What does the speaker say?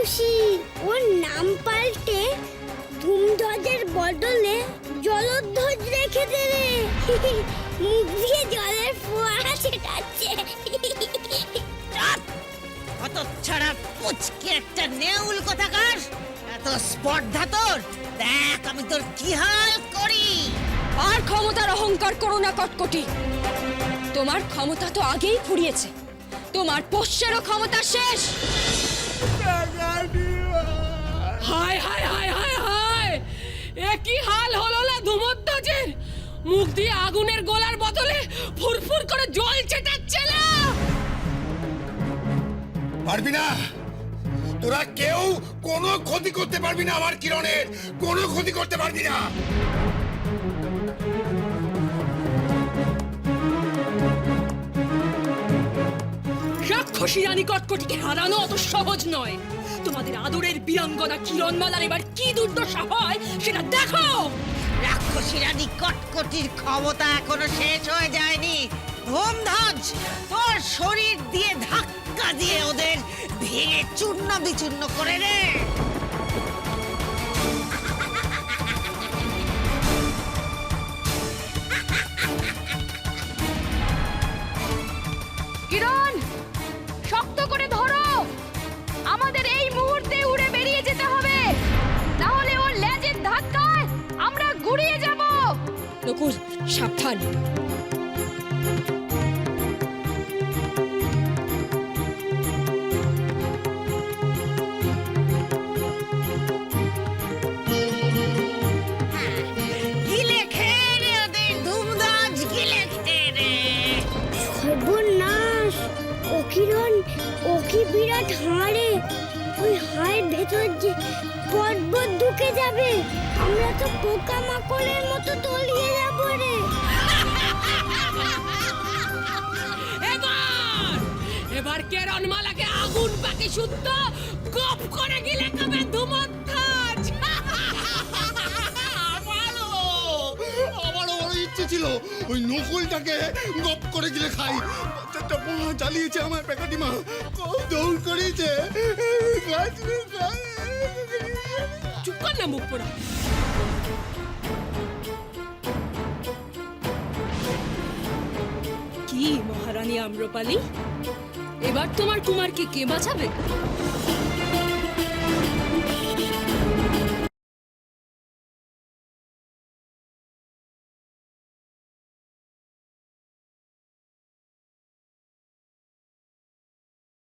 রাক্ষসী, ওর নাম পাল্টে ধূমধ্বজের বদলে জলধ্বজ রেখে দে রে। মুখ দিয়ে জলের ফোয়ারা ছেটাচ্ছে। কত ছাড়া পুচকে একটা নেউল কোথাকার, এত স্পর্ধা তোর, দেখ আমি তোর কি হাল করি। আর ক্ষমতার অহংকার করো না কটকটি। তোমার ক্ষমতা তো আগেই ফুরিয়েছে, তোমার পোষ্যেরও ক্ষমতা শেষ। হায় হায় হায় হায় হায়, একই হাল হলো না ধূমধ্বজের। মুখ দিয়ে আগুনের গোলার বদলে ফুরফুর করে জল ছেটাচ্ছে না। পারবি না, তোরা কেউ কোনো ক্ষতি করতে পারবি না, আমার কিরণের কোনো ক্ষতি করতে পারবি না। রাক্ষসী রানী কটকটিকে হারানো অত সহজ নয়। তোমাদের আদরের বীরাঙ্গনা কিরণমালার এবার কি দুর্দশা হয় সেটা দেখো। রাক্ষসী রানী কটকটির ক্ষমতা এখনো শেষ হয়ে যায়নি। ধূমধ্বজ তোর শরীর দিয়ে ধাক্কা দিয়ে ওদের ভেঙে চূর্ণ বিচূর্ণ করে রে। কিরণ, শক্ত করে ধরো, আমাদের এই মুহূর্তে উড়ে বেরিয়ে যেতে হবে, না হলে ওর লেজের ধাক্কায় আমরা গুড়িয়ে যাব। নকুল, সাবধান। গিলে খেয়ে রে ওদের, ধূমধ্বজ গিলে খেয়ে রে। সর্বনাশ! ও কিরণ, ও কি বিরাট হাড়ে! ওই হাড়ের ভেতর যে পর্বত ঢুকে যাবে, আমরা তো পোকামাকড়ের মতো তলিয়ে যাব রে। এবার কিরণমালাকে আগুন পাখি শুদ্ধ গপ করে গিলে খাবে ধূমধ্বজ। আমারও বড় ইচ্ছে ছিল ওই নকুলটাকে গপ করে গিলে খাই। বাচ্চাটা পোহা জ্বালিয়েছে আমার পেকাটি মা, কত দৌড় করেছে। চুপ কর না, মুখ পোড়া। কি মহারানী আম্রপালি, এবার তোমার কুমারকে কে বাঁচাবে?